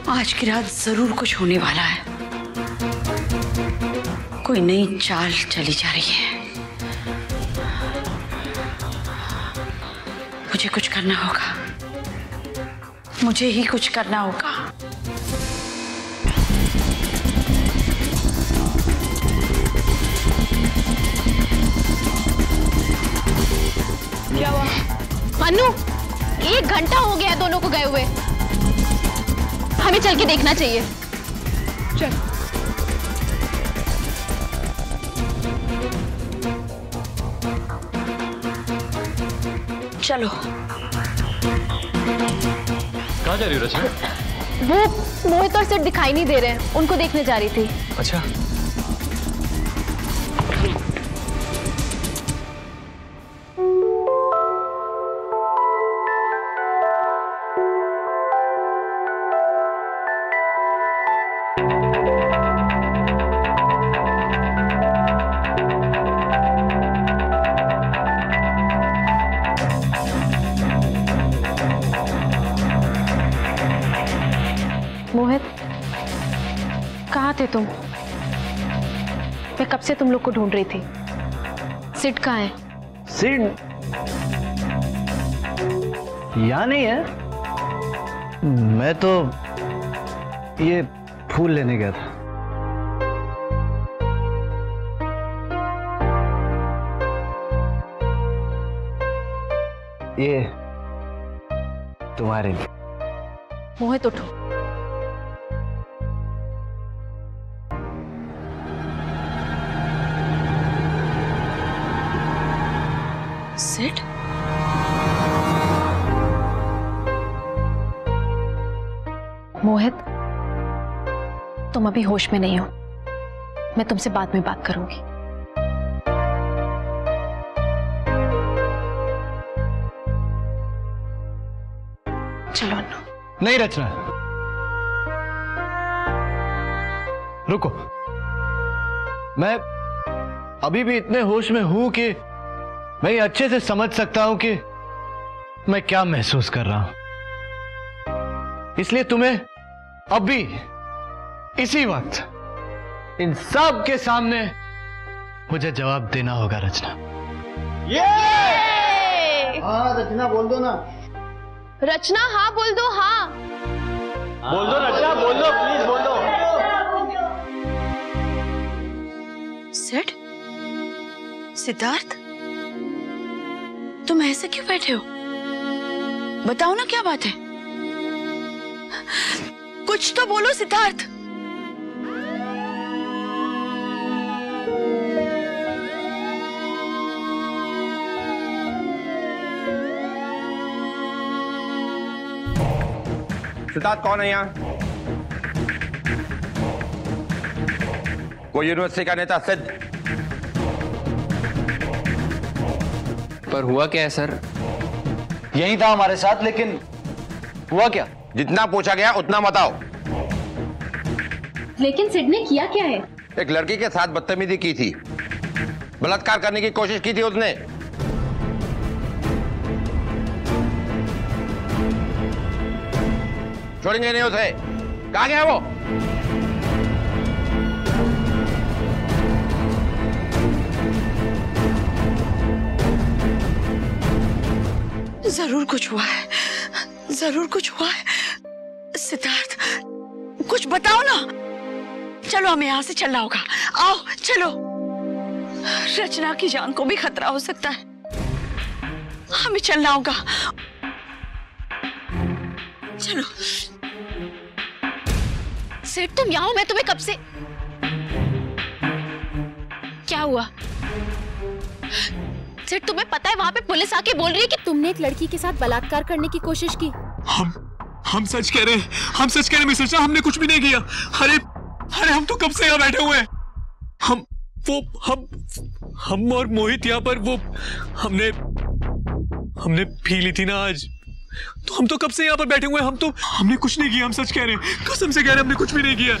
आज की रात जरूर कुछ होने वाला है। कोई नई चाल चली जा रही है। मुझे कुछ करना होगा, मुझे ही कुछ करना होगा। क्या हुआ? अनु, 1 घंटा हो गया दोनों को गए हुए। हमें चल के देखना चाहिए। चल। चलो। कहाँ जा रही हो रचना? वो मोहित और सिर्फ दिखाई नहीं दे रहे हैं, उनको देखने जा रही थी। अच्छा। मोहित, कहाँ थे तुम? मैं कब से तुम लोग को ढूंढ रही थी। सिड कहाँ है? सिड यहाँ नहीं है। मैं तो ये फूल लेने गया था। ये तुम्हारे लिए। मोहित उठो। सिड? मोहित, तुम अभी होश में नहीं हो। मैं तुमसे बाद में बात करूंगी। चलो अन्नू। नहीं रचना, रुको। मैं अभी भी इतने होश में हूं कि मैं ये अच्छे से समझ सकता हूं कि मैं क्या महसूस कर रहा हूं। इसलिए तुम्हें अभी इसी वक्त इन सब के सामने मुझे जवाब देना होगा रचना। हाँ रचना, बोल दो ना। रचना, हाँ बोल दो। हाँ बोल दो रचना, बोल दो, प्लीज बोल दो। सिड? सिद्धार्थ, तुम ऐसे क्यों बैठे हो? बताओ ना, क्या बात है? कुछ तो बोलो सिद्धार्थ। सिद्धार्थ कौन है यहाँ? कोई यूनिवर्सिटी का नेता सिद्ध? पर हुआ क्या है सर? यही था हमारे साथ, लेकिन हुआ क्या? जितना पूछा गया उतना बताओ। लेकिन सिड ने किया क्या है? एक लड़की के साथ बदतमीजी की थी, बलात्कार करने की कोशिश की थी उसने। छोड़ेंगे नहीं उसे। कहाँ गया वो? जरूर कुछ हुआ है, जरूर कुछ हुआ है। सिद्धार्थ, कुछ बताओ ना। चलो, हमें यहां से चलना होगा। आओ चलो। रचना की जान को भी खतरा हो सकता है, हमें चलना होगा। चलो। सिड, तुम यहाँ हो? मैं तुम्हें कब से... क्या हुआ? सिड, तुम्हें पता है वहां पे पुलिस आके बोल रही है कि तुमने एक लड़की के साथ बलात्कार करने की कोशिश की। हम सच कह रहे हैं, हम सच कह रहे हैं मिस रचना, हमने कुछ भी नहीं किया। अरे हम तो कब से यहाँ बैठे हुए हैं। हम और मोहित यहाँ पर वो हमने पी ली थी ना आज, तो हम तो कब से यहाँ पर बैठे हुए हैं। हमने कुछ नहीं किया, हम सच कह रहे हैं, कसम से कह रहे हैं, हमने कुछ भी नहीं किया।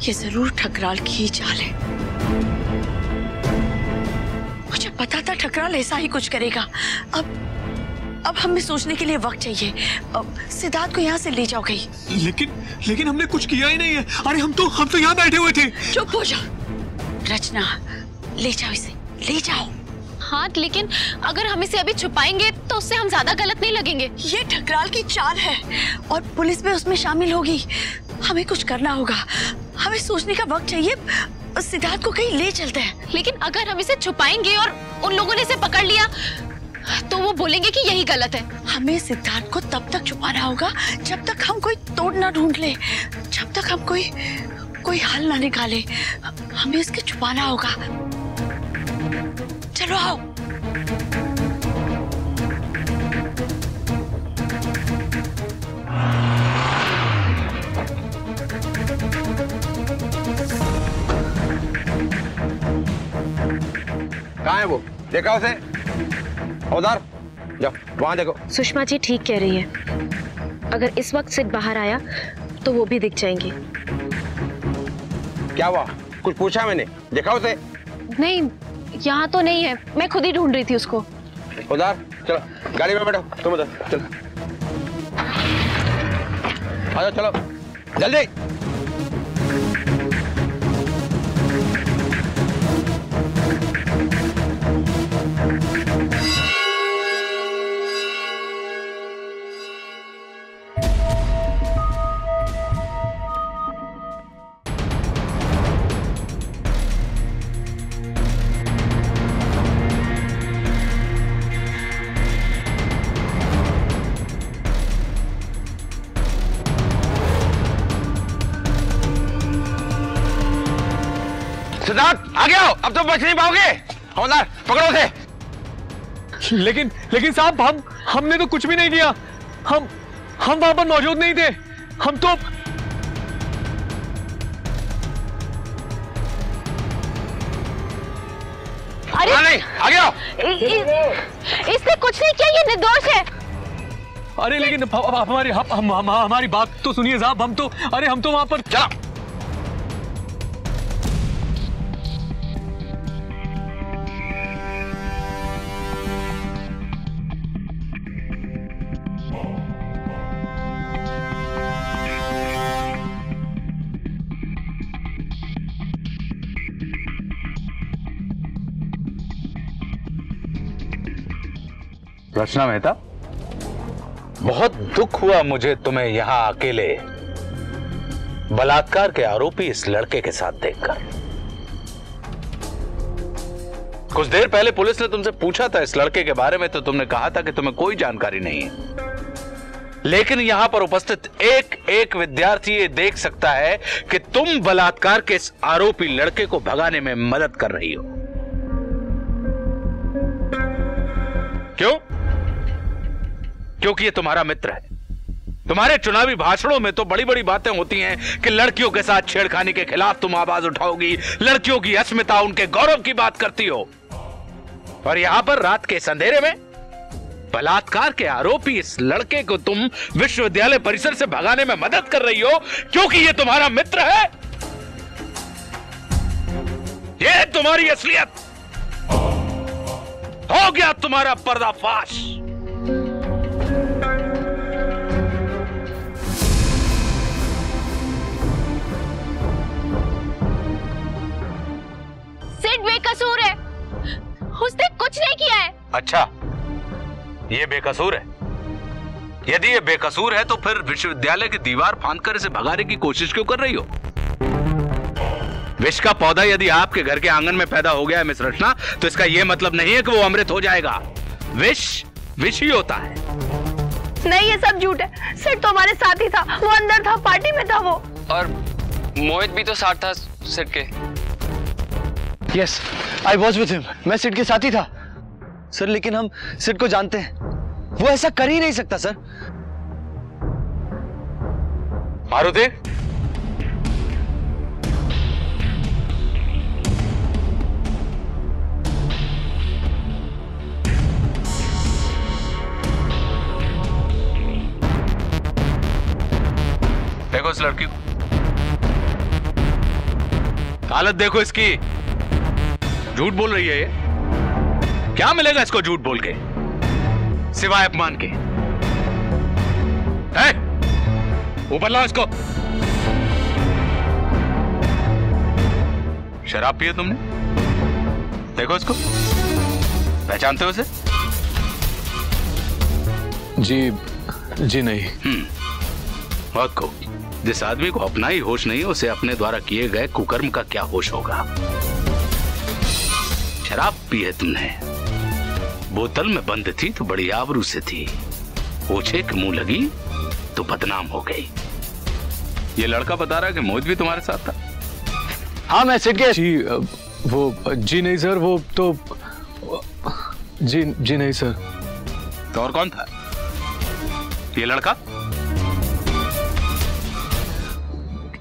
ये जरूर ठकराल की ही चाल है। मुझे पता था ठकराल ऐसा ही कुछ करेगा। अब हमें सोचने के लिए वक्त चाहिए। सिद्धार्थ को यहाँ से ले जाओ कहीं। लेकिन हमने कुछ किया ही नहीं है। अरे हम तो यहाँ बैठे हुए थे। चुप हो जाओ। रचना, ले जाओ इसे, ले जाओ। हाँ, लेकिन अगर हम इसे अभी छुपाएंगे तो उससे हम ज्यादा गलत नहीं लगेंगे। ये ठकराल की चाल है और पुलिस भी उसमें शामिल होगी। हमें कुछ करना होगा। हमें सोचने का वक्त चाहिए। सिद्धार्थ को कहीं ले चलते हैं। लेकिन अगर हम इसे छुपाएंगे और उन लोगों ने इसे पकड़ लिया तो वो बोलेंगे कि यही गलत है। हमें सिद्धार्थ को तब तक छुपाना होगा जब तक हम कोई तोड़ ना ढूंढ ले, जब तक हम कोई हल ना निकाले। हमें इसके छुपाना होगा। चलो आओ। कहाँ है वो? देखा उसे? उधर जाओ, वहां देखो। सुषमा जी ठीक कह रही है। अगर इस वक्त सिद्ध बाहर आया तो वो भी दिख जाएंगे। क्या हुआ? कुछ पूछा मैंने? देखा उसे? नहीं, यहाँ तो नहीं है। मैं खुद ही ढूंढ रही थी उसको। उधर चलो, गाड़ी में बैठो। तुम उधर चलो, आ जाओ, चलो जल्दी। सिद्धार्थ आगे आओ, अब तो बच नहीं पाओगे। हवलदार पकड़ो उसे। लेकिन साहब, हमने तो कुछ भी नहीं किया। हम वहां पर मौजूद नहीं थे। हम तो अरे नहीं, आगे आओ। इसने कुछ नहीं किया, ये निर्दोष है। अरे लेकिन हमारी बात तो सुनिए साहब। हम तो वहां पर चलो। रचना मेहता, बहुत दुख हुआ मुझे तुम्हें यहां अकेले बलात्कार के आरोपी इस लड़के के साथ देखकर। कुछ देर पहले पुलिस ने तुमसे पूछा था इस लड़के के बारे में, तो तुमने कहा था कि तुम्हें कोई जानकारी नहीं है। लेकिन यहां पर उपस्थित एक एक विद्यार्थी ये देख सकता है कि तुम बलात्कार के इस आरोपी लड़के को भगाने में मदद कर रही हो। क्यों? क्योंकि ये तुम्हारा मित्र है। तुम्हारे चुनावी भाषणों में तो बड़ी बड़ी बातें होती हैं कि लड़कियों के साथ छेड़खानी के खिलाफ तुम आवाज उठाओगी, लड़कियों की अस्मिता, उनके गौरव की बात करती हो। और यहां पर रात के इस अंधेरे में बलात्कार के आरोपी इस लड़के को तुम विश्वविद्यालय परिसर से भगाने में मदद कर रही हो क्योंकि ये तुम्हारा मित्र है। ये तुम्हारी असलियत। हो गया तुम्हारा पर्दाफाश। सिड बेकसूर है, उसने कुछ नहीं किया है। अच्छा, ये बेकसूर है? यदि ये बेकसूर है तो फिर विश्वविद्यालय की दीवार फांदकर इसे भगाने की कोशिश क्यों कर रही हो? विष का पौधा यदि आपके घर के आंगन में पैदा हो गया है मिस रचना, तो इसका यह मतलब नहीं है कि वो अमृत हो जाएगा। विष ही होता है। नहीं, ये सब झूठ है। सिड तो हमारे साथ ही था, वो अंदर था, पार्टी में था वो। और मोहित भी तो साथ था सिड के। Yes, I was with him. मैं सिड के साथ ही था सर। लेकिन हम सिड को जानते हैं, वो ऐसा कर ही नहीं सकता सर। मारुति, देखो इस लड़की को, हालत देखो इसकी। झूठ बोल रही है ये। क्या मिलेगा इसको झूठ बोल के? सिवाय अपमान के। ऊपर लाओ इसको। शराब पिए तुमने? देखो इसको, पहचानते हो इसे? जी नहीं। बहुत को जिस आदमी को अपना ही होश नहीं, उसे अपने द्वारा किए गए कुकर्म का क्या होश होगा। शराब पी है तुमने, बोतल में बंद थी तो बड़ी आबरू से थी, पूछे कि मुंह लगी तो बदनाम हो गई। ये लड़का बता रहा है कि मोहित भी तुम्हारे साथ था। हाँ मैं सिट के जी नहीं सर, वो तो जी नहीं सर। तो और कौन था? ये लड़का?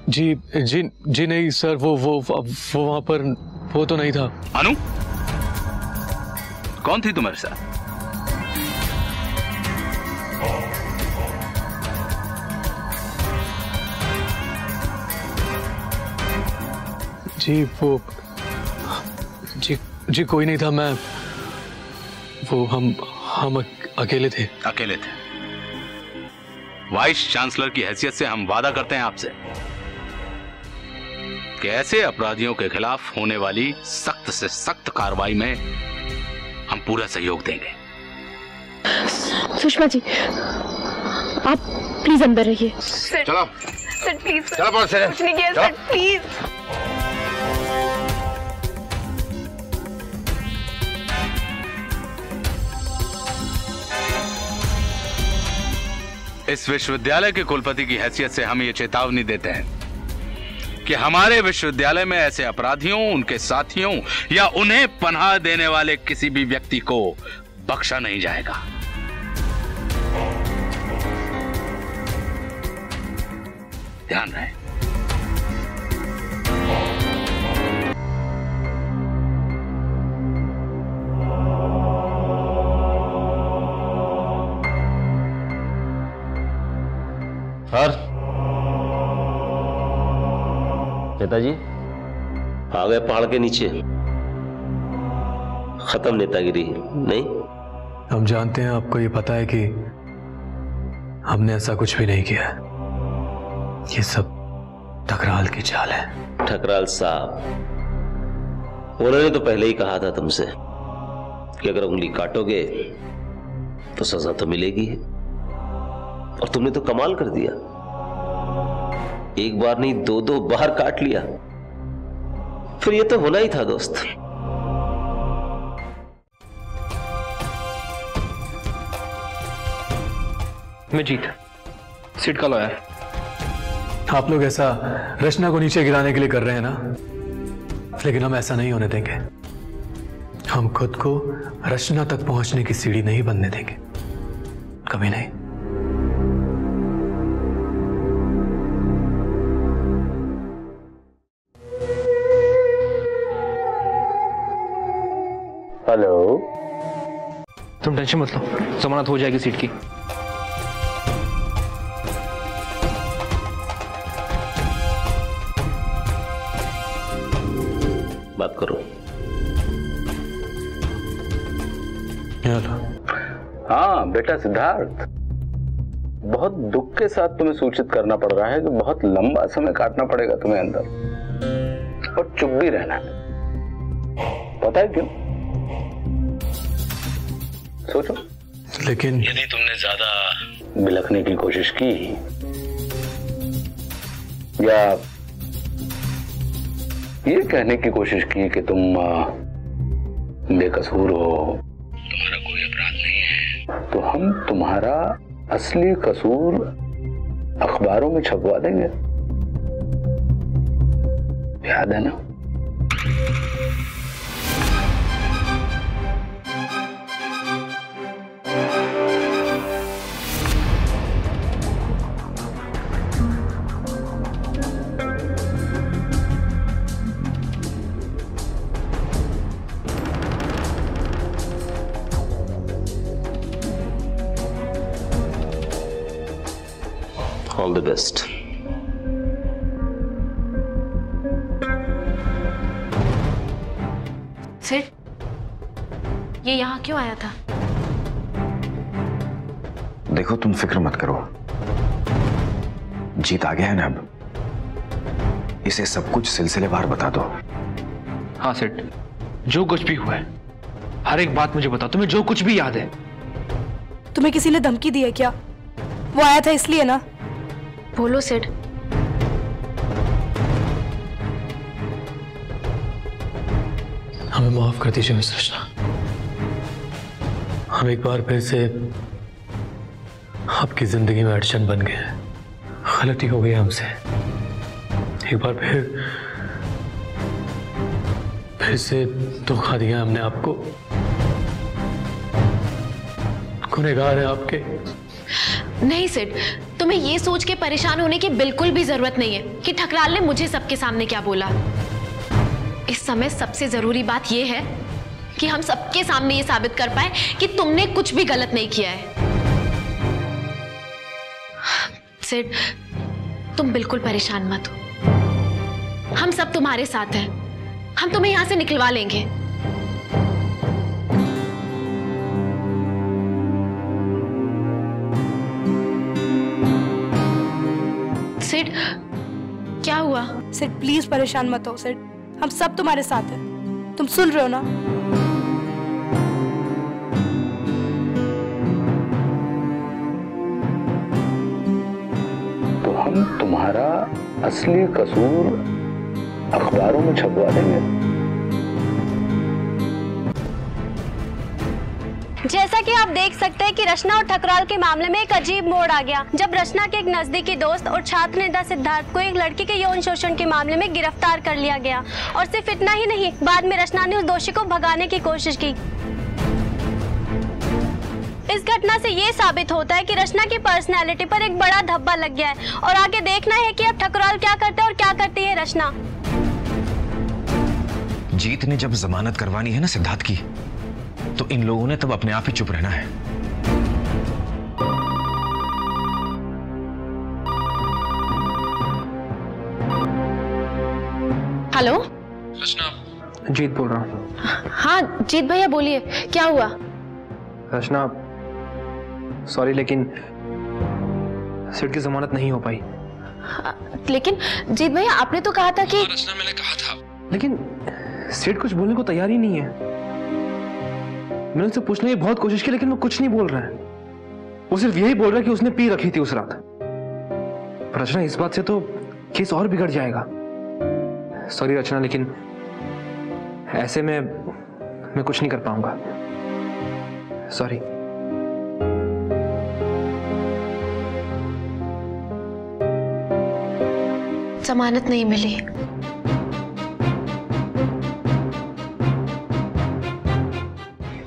जी नहीं सर, वो वहां पर वो तो नहीं था। अनु, कौन थी तुम्हारे साथ? जी कोई नहीं था। मैं हम अकेले थे। अकेले थे? वाइस चांसलर की हैसियत से हम वादा करते हैं आपसे कि ऐसे अपराधियों के खिलाफ होने वाली सख्त से सख्त कार्रवाई में हम पूरा सहयोग देंगे। सुषमा जी, आप प्लीज अंदर रहिए। चलो सर प्लीज, चलो बहुत सर, कुछ नहीं किया सर, प्लीज। इस विश्वविद्यालय के कुलपति की हैसियत से हम ये चेतावनी देते हैं कि हमारे विश्वविद्यालय में ऐसे अपराधियों, उनके साथियों या उन्हें पनाह देने वाले किसी भी व्यक्ति को बख्शा नहीं जाएगा। ध्यान रहे। और नेताजी आ गए पहाड़ के नीचे। खत्म नेतागिरी नहीं? हम जानते हैं, आपको ये पता है कि हमने ऐसा कुछ भी नहीं किया। ये सब ठकराल की चाल है। ठकराल साहब, उन्होंने तो पहले ही कहा था तुमसे कि अगर उंगली काटोगे तो सजा तो मिलेगी, और तुमने तो कमाल कर दिया। एक बार नहीं, दो बार काट लिया। फिर ये तो होना ही था दोस्त। मैं जीत सीट का लॉयर। आप लोग ऐसा रचना को नीचे गिराने के लिए कर रहे हैं ना, लेकिन हम ऐसा नहीं होने देंगे। हम खुद को रचना तक पहुंचने की सीढ़ी नहीं बनने देंगे, कभी नहीं। हेलो, तुम टेंशन मत लो, जमानत हो जाएगी सीट की। बात करो। हाँ बेटा सिद्धार्थ, बहुत दुख के साथ तुम्हें सूचित करना पड़ रहा है कि बहुत लंबा समय काटना पड़ेगा तुम्हें अंदर, और चुप भी रहना है। पता है क्यों? सोचो, लेकिन यदि तुमने ज्यादा बिलखने की कोशिश की या ये कहने की कोशिश की कि तुम बेकसूर हो, तुम्हारा कोई अपराध नहीं है, तो हम तुम्हारा असली कसूर अखबारों में छपवा देंगे। याद है ना? All the best. सिर, ये यहाँ क्यों आया था? देखो तुम फिक्र मत करो, जीत आ गया है ना, अब इसे सब कुछ सिलसिलेवार बता दो। हाँ सेठ, जो कुछ भी हुआ है हर एक बात मुझे बताओ, तुम्हें जो कुछ भी याद है। तुम्हें किसी ने धमकी दी है क्या? वो आया था इसलिए ना? बोलो सेठ। हमें माफ कर दीजिए मिस रचना, हम एक बार फिर से आपकी जिंदगी में अड़चन बन गए हैं। गलती हो गई हमसे, एक बार फिर से धोखा दिया हमने आपको। गुनहगार है आपके। नहीं सेठ, तुम्हें ये सोच के परेशान होने की बिल्कुल भी जरूरत नहीं है कि ठकराल ने मुझे सबके सामने क्या बोला। इस समय सबसे जरूरी बात यह है कि हम सबके सामने ये साबित कर पाए कि तुमने कुछ भी गलत नहीं किया है। सेठ, तुम बिल्कुल परेशान मत हो, हम सब तुम्हारे साथ हैं, हम तुम्हें यहां से निकलवा लेंगे। सेठ, क्या हुआ? सेठ प्लीज परेशान मत हो सेठ, हम सब तुम्हारे साथ हैं, तुम सुन रहे हो ना? तो हम तुम्हारा असली कसूर अखबारों में छपवा देंगे। जैसा कि आप देख सकते हैं कि रचना और ठकराल के मामले में एक अजीब मोड़ आ गया जब रचना के एक नजदीकी दोस्त और छात्र नेता सिद्धार्थ को एक लड़की के यौन शोषण के मामले में गिरफ्तार कर लिया गया। और सिर्फ इतना ही नहीं, बाद में रचना ने उस दोषी को भगाने की कोशिश की। इस घटना से ये साबित होता है कि रचना की पर्सनैलिटी पर एक बड़ा धब्बा लग गया है और आगे देखना है कि अब ठकराल क्या करता है और क्या करती है रचना। जीत ने जब जमानत करवानी है ना सिद्धार्थ की, तो इन लोगों ने तब अपने आप ही चुप रहना है। हेलो रचना, जीत बोल रहा हूँ। हाँ जीत भैया बोलिए, क्या हुआ? रचना सॉरी, लेकिन सेठ की जमानत नहीं हो पाई। लेकिन जीत भैया आपने तो कहा था कि रचना मैंने कहा था, लेकिन सेठ कुछ बोलने को तैयार ही नहीं है। मैंने उससे पूछने की बहुत कोशिश की लेकिन वो कुछ नहीं बोल रहा है। वो सिर्फ यही बोल रहा है कि उसने पी रखी थी उस रात। पर रचना इस बात से तो केस और बिगड़ जाएगा। सॉरी रचना, लेकिन ऐसे में मैं कुछ नहीं कर पाऊंगा। सॉरी। जमानत नहीं मिली।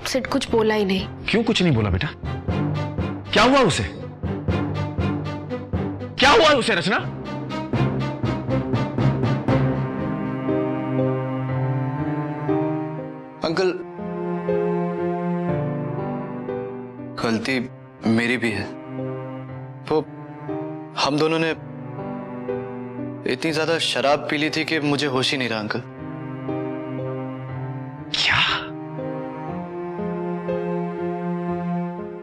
सेठ कुछ बोला ही नहीं। क्यों कुछ नहीं बोला बेटा? क्या हुआ उसे? क्या हुआ उसे रचना? अंकल, गलती मेरी भी है। वो हम दोनों ने इतनी ज्यादा शराब पी ली थी कि मुझे होश ही नहीं रहा अंकल। क्या?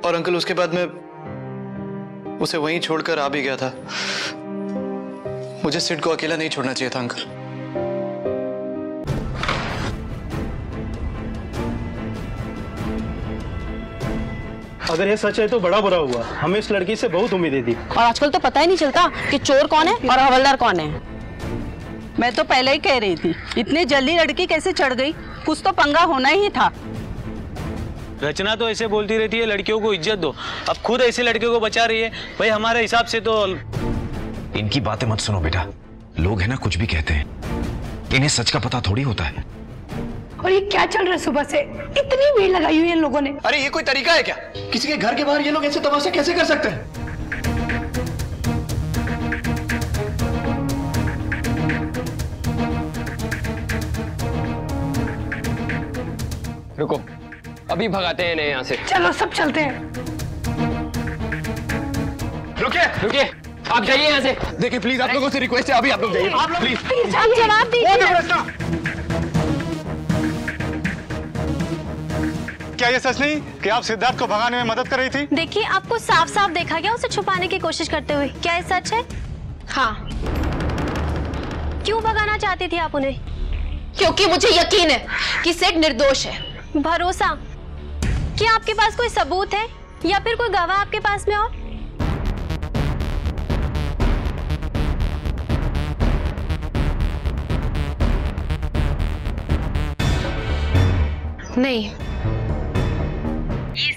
और अंकल उसके बाद मैं उसे वहीं छोड़कर आ भी गया था। मुझे सिड को अकेला नहीं छोड़ना चाहिए था अंकल। अगर ये सच है तो बड़ा बुरा हुआ। हमें इस लड़की से बहुत उम्मीदें थी। और आजकल तो पता ही नहीं चलता कि चोर कौन है और हवलदार कौन है। मैं तो पहले ही कह रही थी, इतनी जल्दी लड़की कैसे चढ़ गई? कुछ तो पंगा होना ही था। रचना तो ऐसे बोलती रहती है लड़कियों को इज्जत दो, अब खुद ऐसे लड़के को बचा रही है। भाई हमारे हिसाब से तो इनकी बातें मत सुनो बेटा, लोग है ना कुछ भी कहते हैं, इन्हें सच का पता थोड़ी होता है। और ये क्या चल रहा है सुबह से? इतनी भीड़ लगाई हुई है इन लोगों ने। अरे ये कोई तरीका है क्या? किसी के घर के बाहर ये लोग ऐसे तमाशा कैसे कर सकते हैं? रुको, अभी भगाते हैं इन्हें यहाँ से। चलो सब चलते हैं। रुकिए रुकिए, आप जाइए यहाँ से। देखिए प्लीज, आप लोगों से रिक्वेस्ट है, अभी आप लोग जाइए प्लीज। आप जवाब दीजिए। क्या ये सच नहीं कि आप सिद्धार्थ को भगाने में मदद कर रही थी? देखिए, आपको साफ साफ देखा गया उसे छुपाने की कोशिश करते हुए। क्या ये सच है? हाँ। क्यों भगाना चाहती थी आप उन्हें? क्योंकि मुझे यकीन है कि सिड निर्दोष है। भरोसा? क्या आपके पास कोई सबूत है या फिर कोई गवाह आपके पास में और? नहीं। ये